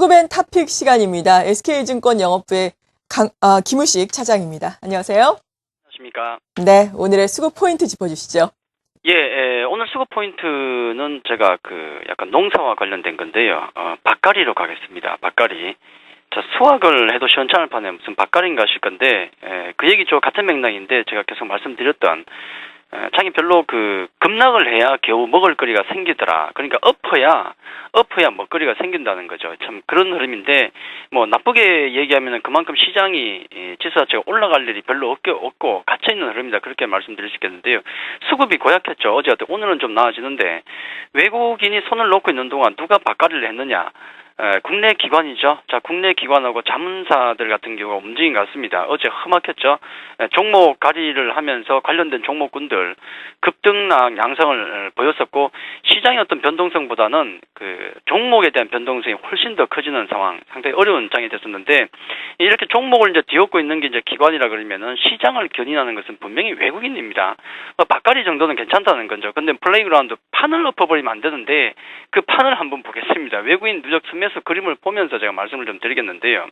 수급엔 탑픽 시간입니다. SK증권 영업부의 김우식 차장입니다. 안녕하세요. 안녕하십니까. 네, 오늘의 수급 포인트 짚어주시죠. 오늘 수급 포인트는 제가 약간 농사와 관련된 건데요. 밭갈이로 가겠습니다. 밭갈이. 자, 수확을 해도 시원찮을 판에 무슨 밭갈이인가 하실 건데, 그 얘기죠. 같은 맥락인데 제가 계속 말씀드렸던, 자기 별로 급락을 해야 겨우 먹을거리가 생기더라. 그러니까 엎어야 먹거리가 생긴다는 거죠. 참 그런 흐름인데, 뭐 나쁘게 얘기하면은 그만큼 시장이 지수 자체가 올라갈 일이 별로 없고 갇혀있는 흐름이다. 그렇게 말씀드릴 수 있겠는데요. 수급이 고약했죠. 어제 오늘은 좀 나아지는데, 외국인이 손을 놓고 있는 동안 누가 밭갈이를 했느냐. 국내 기관이죠. 자, 국내 기관하고 자문사들 같은 경우가 움직인 것 같습니다. 어제 험악했죠. 종목 갈이를 하면서 관련된 종목군들 급등락 양상을 보였었고, 시장의 어떤 변동성보다는 종목에 대한 변동성이 훨씬 더 커지는 상황, 상당히 어려운 장이 됐었는데, 이렇게 종목을 이제 뒤엎고 있는 게 이제 기관이라 그러면은 시장을 견인하는 것은 분명히 외국인입니다. 밭갈이 정도는 괜찮다는 거죠. 근데 플레이그라운드 판을 엎어버리면 안 되는데, 그 판을 한번 보겠습니다. 외국인 누적 매수 그림을 보면서 제가 말씀을 좀 드리겠는데요.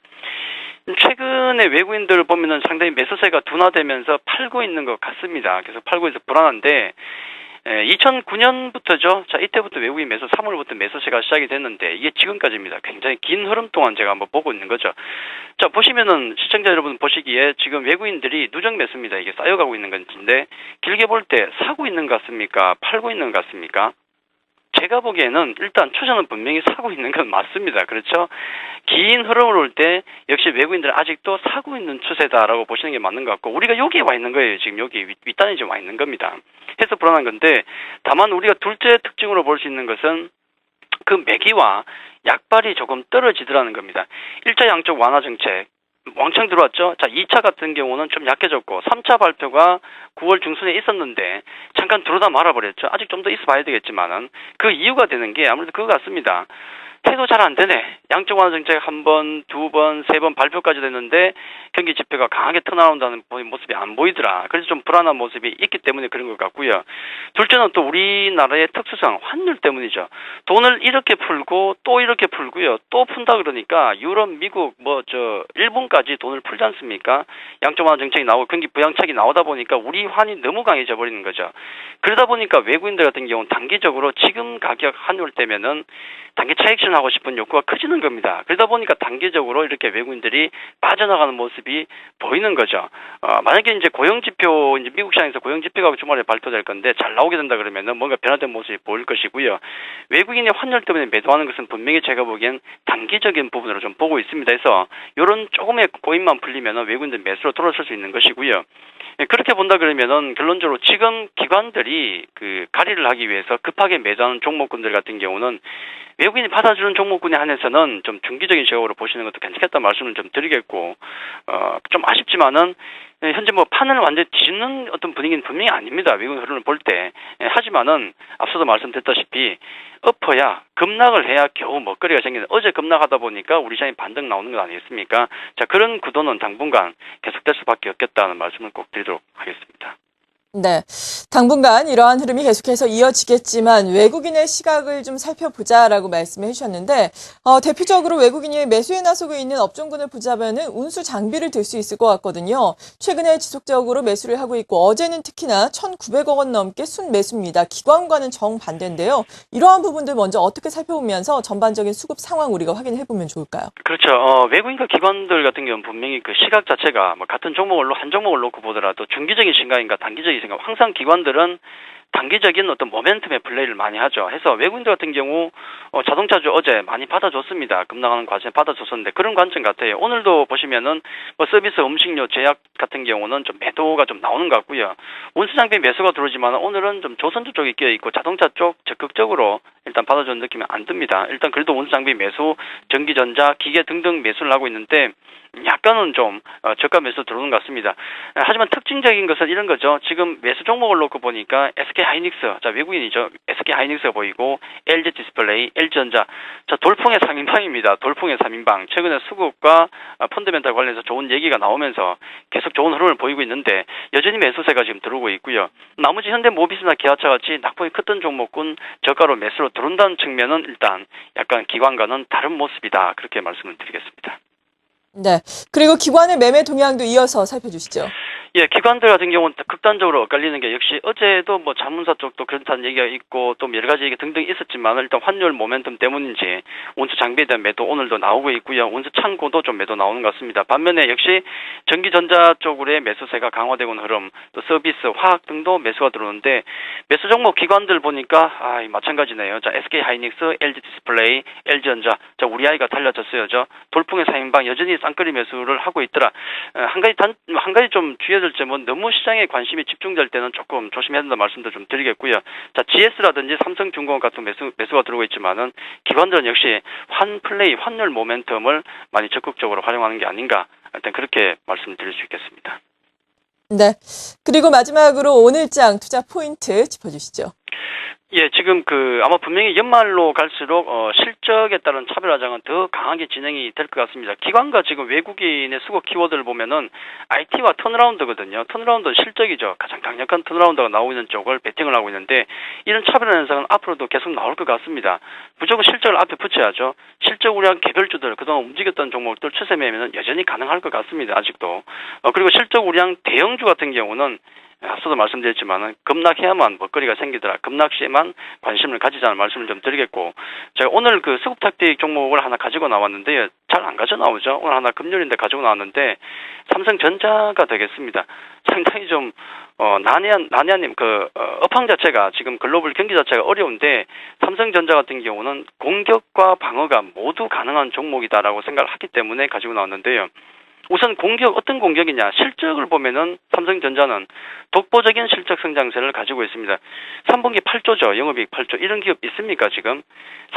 최근에 외국인들을 보면은 상당히 매수세가 둔화되면서 팔고 있는 것 같습니다. 계속 팔고 있어서 불안한데, 2009년부터죠. 자, 이때부터 외국인 매수, 3월부터 매수세가 시작이 됐는데, 이게 지금까지입니다. 굉장히 긴 흐름 동안 제가 한번 보고 있는 거죠. 자, 보시면은 시청자 여러분 보시기에 지금 외국인들이 누적 매수입니다. 이게 쌓여가고 있는 건데, 길게 볼 때 사고 있는 것 같습니까? 팔고 있는 것 같습니까? 제가 보기에는 일단 추세는 분명히 사고 있는 건 맞습니다. 그렇죠? 긴 흐름을 올 때 역시 외국인들은 아직도 사고 있는 추세다라고 보시는 게 맞는 것 같고, 우리가 여기에 와 있는 거예요. 지금 여기 윗단에 지금 와 있는 겁니다. 해서 불안한 건데, 다만 우리가 둘째 특징으로 볼 수 있는 것은 그 매기와 약발이 조금 떨어지더라는 겁니다. 1차 양적 완화 정책 왕창 들어왔죠. 자, 2차 같은 경우는 좀 약해졌고, 3차 발표가 9월 중순에 있었는데 잠깐 들어다 말아버렸죠. 아직 좀 더 있어봐야 되겠지만은 그 이유가 되는 게 아무래도 그거 같습니다. 해도 잘 안 되네. 양적 완화 정책 한 번, 두 번, 세 번 발표까지 됐는데 경기 지표가 강하게 턴어라운드하는 모습이 안 보이더라. 그래서 좀 불안한 모습이 있기 때문에 그런 것 같고요. 둘째는 또 우리나라의 특수성, 환율 때문이죠. 돈을 이렇게 풀고 또 이렇게 풀고요. 또 푼다 그러니까 유럽, 미국, 일본까지 돈을 풀지 않습니까? 양적 완화 정책이 나오고 경기 부양책이 나오다 보니까 우리 환이 너무 강해져 버리는 거죠. 그러다 보니까 외국인들 같은 경우는 단기적으로 지금 가격 환율 때면은 단기 차익 하고 싶은 욕구가 커지는 겁니다. 그러다 보니까 단기적으로 이렇게 외국인들이 빠져나가는 모습이 보이는 거죠. 만약에 이제 고용지표, 이제 미국 시장에서 고용지표가 주말에 발표될 건데 잘 나오게 된다 그러면은 뭔가 변화된 모습이 보일 것이고요. 외국인의 환율 때문에 매도하는 것은 분명히 제가 보기엔 단기적인 부분으로 좀 보고 있습니다. 그래서 이런 조금의 고인만 풀리면은 외국인들 매수로 돌아설 수 있는 것이고요. 그렇게 본다 그러면은 결론적으로 지금 기관들이 갈이를 하기 위해서 급하게 매도하는 종목군들 같은 경우는 외국인이 받아주는 종목군에 한해서는 좀 중기적인 시각으로 보시는 것도 괜찮겠다는 말씀을 좀 드리겠고, 좀 아쉽지만은 현재 판을 완전히 뒤집는 어떤 분위기는 분명히 아닙니다. 외국인 흐름을 볼 때. 하지만은 앞서도 말씀드렸다시피 엎어야 급락을 해야 겨우 먹거리가 생기는, 어제 급락하다 보니까 우리 시장이 반등 나오는 것 아니겠습니까? 자, 그런 구도는 당분간 계속될 수밖에 없겠다는 말씀을 꼭 드리도록 하겠습니다. 네, 당분간 이러한 흐름이 계속해서 이어지겠지만 외국인의 시각을 좀 살펴보자라고 말씀해 주셨는데, 대표적으로 외국인이 매수에 나서고 있는 업종군을 보자면은 운수 장비를 들 수 있을 것 같거든요. 최근에 지속적으로 매수를 하고 있고, 어제는 특히나 1,900억 원 넘게 순매수입니다. 기관과는 정반대인데요. 이러한 부분들 먼저 어떻게 살펴보면서 전반적인 수급 상황 우리가 확인해 보면 좋을까요? 그렇죠. 외국인과 기관들 같은 경우는 분명히 그 시각 자체가 같은 종목을 한 종목을 놓고 보더라도 중기적인 시각인가 단기적인 생각, 항상 기관들은 단기적인 어떤 모멘텀의 플레이를 많이 하죠. 해서 외국인들 같은 경우 자동차주 어제 많이 받아줬습니다. 급락하는 과정에 받아줬었는데 그런 관점 같아요. 오늘도 보시면은 서비스, 음식료, 제약 같은 경우는 좀 매도가 좀 나오는 것 같고요. 운수장비 매수가 들어오지만 오늘은 좀 조선주 쪽이 끼어있고 자동차 쪽 적극적으로 일단 받아주는 느낌이 안 듭니다. 일단 그래도 운수장비 매수, 전기전자, 기계 등등 매수를 하고 있는데 약간은 좀 저가 매수 들어오는 것 같습니다. 하지만 특징적인 것은 이런 거죠. 지금 매수 종목을 놓고 보니까 SK SK 하이닉스, 자 외국인이죠. SK 하이닉스가 보이고 LG 디스플레이, LG전자, 자 돌풍의 3인방입니다. 돌풍의 3인방. 최근에 수급과 펀더멘탈 관련해서 좋은 얘기가 나오면서 계속 좋은 흐름을 보이고 있는데 여전히 매수세가 지금 들어오고 있고요. 나머지 현대모비스나 기아차 같이 낙폭이 컸던 종목군 저가로 매수로 들어온다는 측면은 일단 약간 기관과는 다른 모습이다. 그렇게 말씀을 드리겠습니다. 네. 그리고 기관의 매매 동향도 이어서 살펴주시죠. 예, 기관들 같은 경우는 극단적으로 엇갈리는 게 역시 어제도 뭐 자문사 쪽도 그렇다는 얘기가 있고 또 여러 가지 얘기 등등 있었지만 일단 환율 모멘텀 때문인지 원수 장비에 대한 매도 오늘도 나오고 있고요. 원수 창고도 좀 매도 나오는 것 같습니다. 반면에 역시 전기전자 쪽으로의 매수세가 강화되고 있는 흐름, 또 서비스, 화학 등도 매수가 들어오는데 매수 종목 기관들 보니까 마찬가지네요. 자, SK 하이닉스, LG 디스플레이, LG전자, 자 우리 아이가 달라졌어요. 저 돌풍의 4인방 여전히 쌍끌이 매수를 하고 있더라. 한 가지 좀 주의해야 될 점은 너무 시장에 관심이 집중될 때는 조금 조심해야 된다 말씀도 좀 드리겠고요. 자, GS라든지 삼성중공업 같은 매수가 들어오고 있지만은 기관들은 역시 환율 모멘텀을 많이 적극적으로 활용하는 게 아닌가. 일단 그렇게 말씀드릴 수 있겠습니다. 네. 그리고 마지막으로 오늘장 투자 포인트 짚어주시죠. 예, 지금 아마 분명히 연말로 갈수록, 실적에 따른 차별화장은 더 강하게 진행이 될 것 같습니다. 기관과 지금 외국인의 수급 키워드를 보면은 IT와 턴어라운드거든요. 턴어라운드는 실적이죠. 가장 강력한 턴어라운드가 나오고 있는 쪽을 베팅을 하고 있는데, 이런 차별화 현상은 앞으로도 계속 나올 것 같습니다. 무조건 실적을 앞에 붙여야죠. 실적 우량 개별주들, 그동안 움직였던 종목들 추세 매매는 여전히 가능할 것 같습니다. 아직도. 그리고 실적 우량 대형주 같은 경우는 앞서도 말씀드렸지만은 급락해야만 먹거리가 생기더라. 급락시에만 관심을 가지자는 말씀을 좀 드리겠고, 제가 오늘 수급 탁틱 종목을 하나 가지고 나왔는데 잘 안 가져 나오죠. 오늘 하나 금요일인데 가지고 나왔는데 삼성전자가 되겠습니다. 상당히 좀 난해한 업황 자체가 지금 글로벌 경기 자체가 어려운데 삼성전자 같은 경우는 공격과 방어가 모두 가능한 종목이다라고 생각을 하기 때문에 가지고 나왔는데요. 우선 어떤 공격이냐? 실적을 보면은 삼성전자는 독보적인 실적 성장세를 가지고 있습니다. 3분기 8조죠. 영업이익 8조. 이런 기업 있습니까, 지금?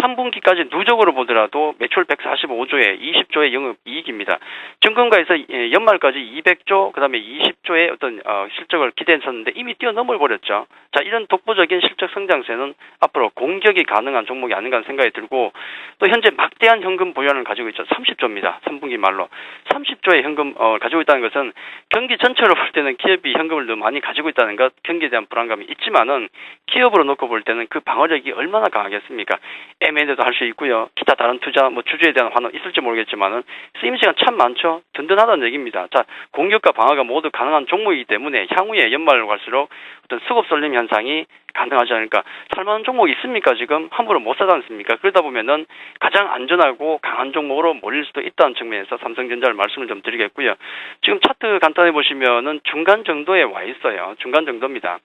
3분기까지 누적으로 보더라도 매출 145조에 20조의 영업이익입니다. 증권가에서 연말까지 200조, 그 다음에 20조의 어떤 실적을 기대했었는데 이미 뛰어넘어 버렸죠. 자, 이런 독보적인 실적 성장세는 앞으로 공격이 가능한 종목이 아닌가 하는 생각이 들고, 또 현재 막대한 현금 보유량을 가지고 있죠. 30조입니다. 3분기 말로. 30조의 현금 가지고 있다는 것은 경기 전체로 볼 때는 기업이 현금을 너무 많이 가지고 있다는 것, 경기에 대한 불안감이 있지만은 기업으로 놓고 볼 때는 그 방어력이 얼마나 강하겠습니까? M&A도 할 수 있고요. 기타 다른 투자, 주주에 대한 환원 있을지 모르겠지만은 쓰임새가 참 많죠. 든든하다는 얘기입니다. 자, 공격과 방어가 모두 가능한 종목이기 때문에 향후에 연말로 갈수록 어떤 수급 쏠림 현상이 가능하지 않을까. 살만한 종목이 있습니까? 지금 함부로 못 사지 않습니까? 그러다 보면은 가장 안전하고 강한 종목으로 몰릴 수도 있다는 측면에서 삼성전자를 말씀을 좀 드리겠고요. 지금 차트 간단히 보시면은 중간 정도에 와 있어요. 중간 정도입니다.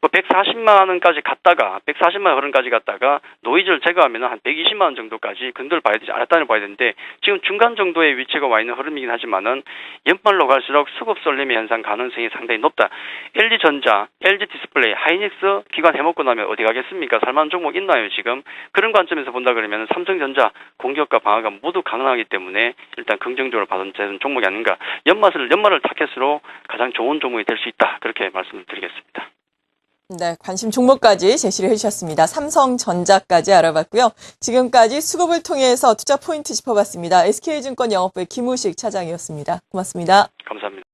140만 원까지 갔다가 140만 원 흐름까지 갔다가 노이즈를 제거하면 한 120만 원 정도까지 근도를 봐야 되지 아랫단을 봐야 되는데 지금 중간 정도의 위치가 와 있는 흐름이긴 하지만은 연말로 갈수록 수급 쏠림의 현상 가능성이 상당히 높다. LG전자, LG 디스플레이, 하이닉스 기관 해먹고 나면 어디 가겠습니까? 살만한 종목 있나요 지금? 그런 관점에서 본다 그러면 삼성전자 공격과 방어가 모두 가능하기 때문에 일단 긍정적으로 받아들이는 종목이 아닌가. 연말을 타겟으로 가장 좋은 종목이 될 수 있다. 그렇게 말씀을 드리겠습니다. 네, 관심 종목까지 제시를 해주셨습니다. 삼성전자까지 알아봤고요. 지금까지 수급을 통해서 투자 포인트 짚어봤습니다. SK증권 영업부의 김우식 차장이었습니다. 고맙습니다. 감사합니다.